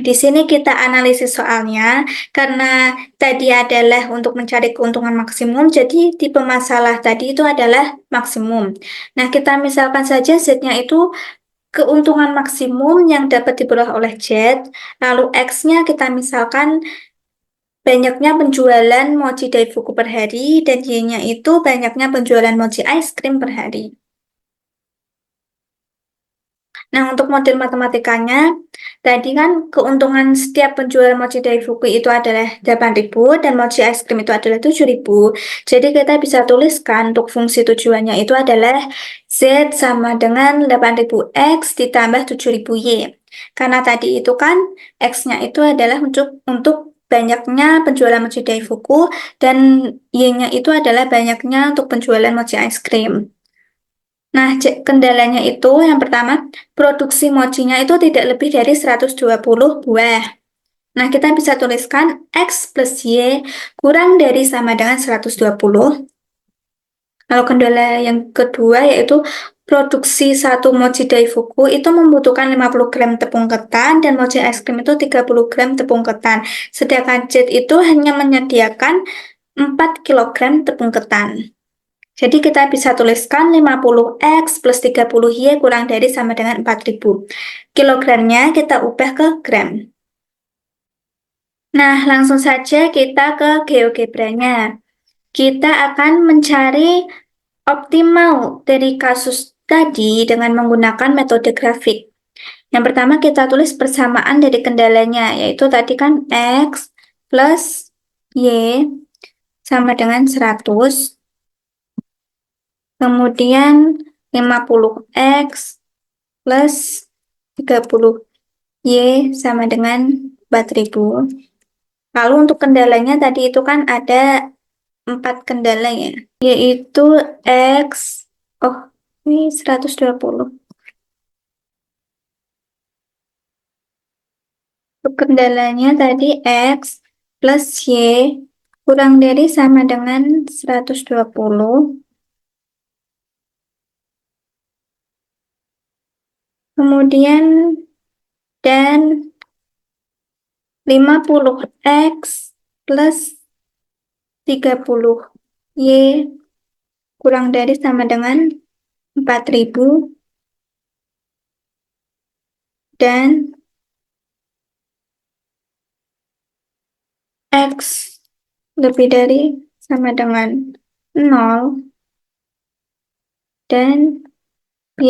di sini kita analisis soalnya karena tadi adalah untuk mencari keuntungan maksimum, jadi tipe masalah tadi itu adalah maksimum. Nah, kita misalkan saja Z-nya itu keuntungan maksimum yang dapat diperoleh oleh Z, lalu X-nya kita misalkan banyaknya penjualan mochi daifuku per hari, dan Y-nya itu banyaknya penjualan mochi ice cream per hari. Nah, untuk model matematikanya, tadi kan keuntungan setiap penjual mochi daifuku itu adalah 8.000 dan mochi ice cream itu adalah 7.000. Jadi kita bisa tuliskan untuk fungsi tujuannya itu adalah Z sama dengan 8.000 X ditambah 7.000 Y. Karena tadi itu kan X-nya itu adalah untuk banyaknya penjualan mochi daifuku dan Y-nya itu adalah banyaknya untuk penjualan mochi ice cream. Nah, kendalanya itu yang pertama, produksi mochinya itu tidak lebih dari 120 buah. Nah, kita bisa tuliskan X plus Y kurang dari sama dengan 120. Lalu kendala yang kedua yaitu produksi satu mochi daifuku itu membutuhkan 50 gram tepung ketan dan mochi es krim itu 30 gram tepung ketan. Sedangkan Jet itu hanya menyediakan 4 kilogram tepung ketan. Jadi kita bisa tuliskan 50X plus 30Y kurang dari sama dengan 4.000. Kilogramnya kita ubah ke gram. Nah, langsung saja kita ke GeoGebra-nya. Kita akan mencari optimal dari kasus tadi dengan menggunakan metode grafik. Yang pertama kita tulis persamaan dari kendalanya, yaitu tadi kan X plus Y sama dengan 100. Kemudian 50X plus 30Y sama dengan 4.000. Lalu untuk kendalanya tadi itu kan ada 4 kendala ya, yaitu X, oh ini 120. Untuk kendalanya tadi X plus Y kurang dari sama dengan 120. Kemudian dan 50X plus 30Y kurang dari sama dengan 4.000 dan X lebih dari sama dengan 0 dan Y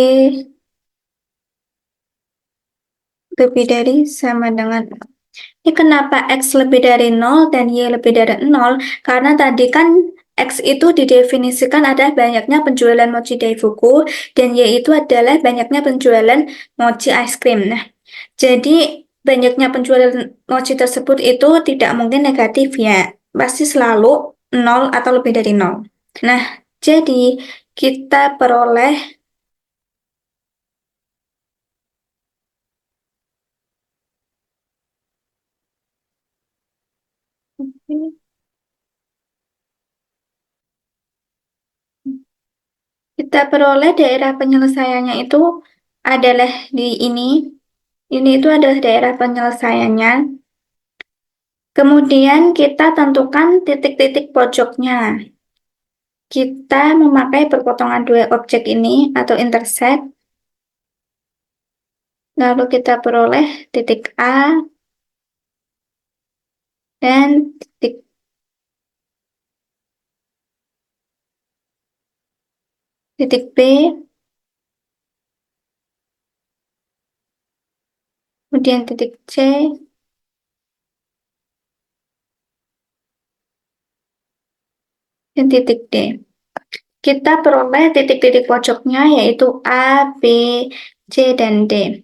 lebih dari sama dengan. Ini kenapa X lebih dari 0 dan Y lebih dari 0? Karena tadi kan X itu didefinisikan ada banyaknya penjualan mochi daifuku dan Y itu adalah banyaknya penjualan mochi ice cream. Nah, jadi banyaknya penjualan mochi tersebut itu tidak mungkin negatif ya. Pasti selalu 0 atau lebih dari 0. Nah, jadi kita peroleh daerah penyelesaiannya itu adalah di ini. Ini itu adalah daerah penyelesaiannya. Kemudian kita tentukan titik-titik pojoknya. Kita memakai perpotongan dua objek ini atau intersect. Lalu kita peroleh titik A dan titik B, kemudian titik C, dan titik D. Kita peroleh titik-titik pojoknya yaitu A, B, C, dan D.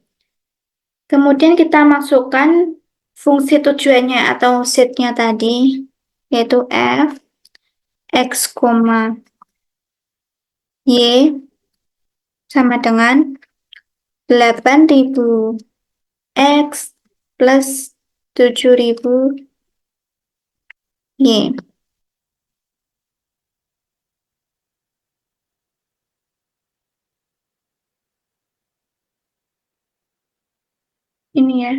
Kemudian kita masukkan fungsi tujuannya atau setnya tadi, yaitu F, X, Y sama dengan 8.000 X plus 7.000 Y. Ini ya.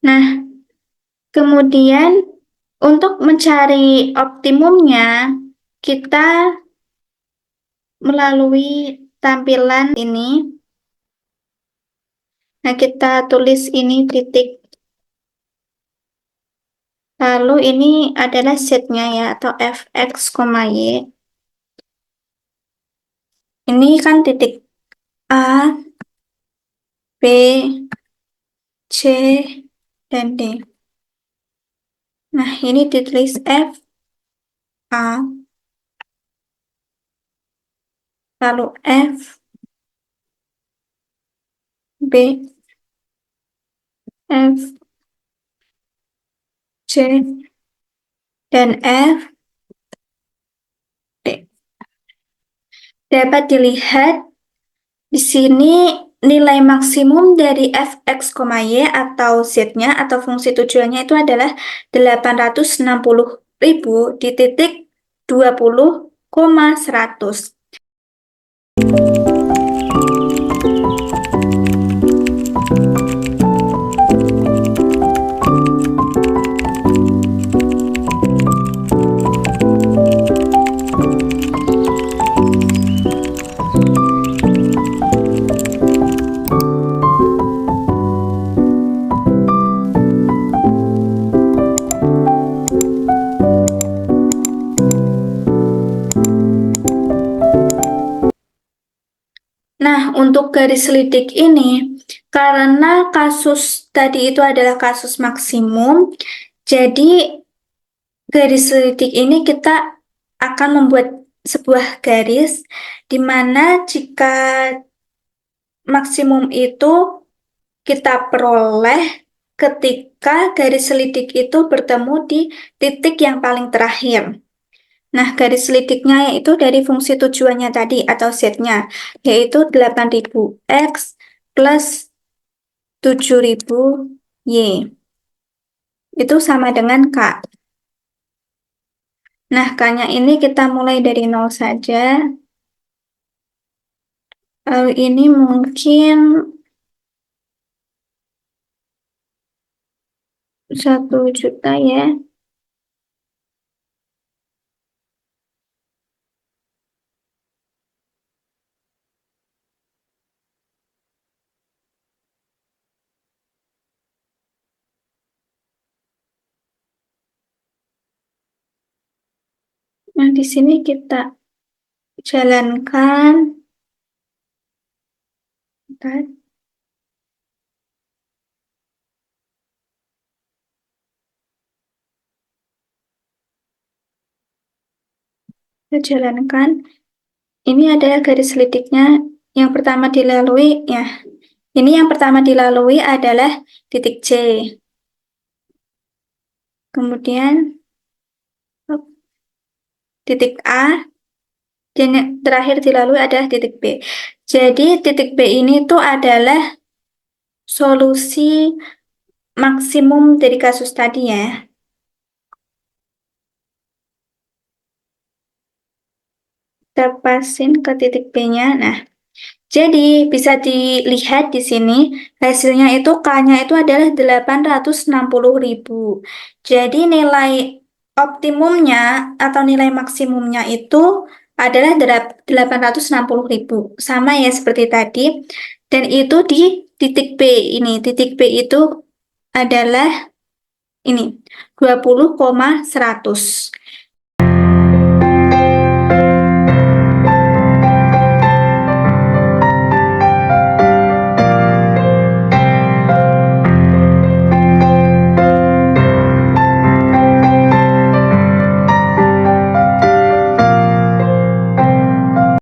Nah, kemudian untuk mencari optimumnya, kita melalui tampilan ini. Nah, kita tulis ini titik. Lalu ini adalah setnya ya, atau fx, y. Ini kan titik A, B, C, dan D. Nah, ini ditulis F, A, lalu F, B, F, C, dan F, D. Dapat dilihat di sini nilai maksimum dari fx, y atau z-nya atau fungsi tujuannya itu adalah 860.000 di titik 20,100. Nah, untuk garis lidik ini, karena kasus tadi itu adalah kasus maksimum, jadi garis lidik ini kita akan membuat sebuah garis di mana jika maksimum itu kita peroleh ketika garis lidik itu bertemu di titik yang paling terakhir. Nah, garis lidiknya yaitu dari fungsi tujuannya tadi atau setnya, yaitu 8.000x plus 7.000y. Itu sama dengan K. Nah, K-nya ini kita mulai dari 0 saja. Lalu ini mungkin 1 juta ya. Nah, di sini kita jalankan. Bentar. Kita jalankan. Ini adalah garis lidiknya yang pertama dilalui ya. Ini yang pertama dilalui adalah titik C. Kemudian titik A dan yang terakhir dilalui adalah titik B. Jadi titik B ini tuh adalah solusi maksimum dari kasus tadi ya. Kita pasin ke titik B-nya. Nah, jadi bisa dilihat di sini hasilnya itu K-nya itu adalah 860.000. Jadi nilai optimumnya atau nilai maksimumnya itu adalah 860.000. Sama ya seperti tadi. Dan itu di titik B ini. Titik B itu adalah ini 20,100.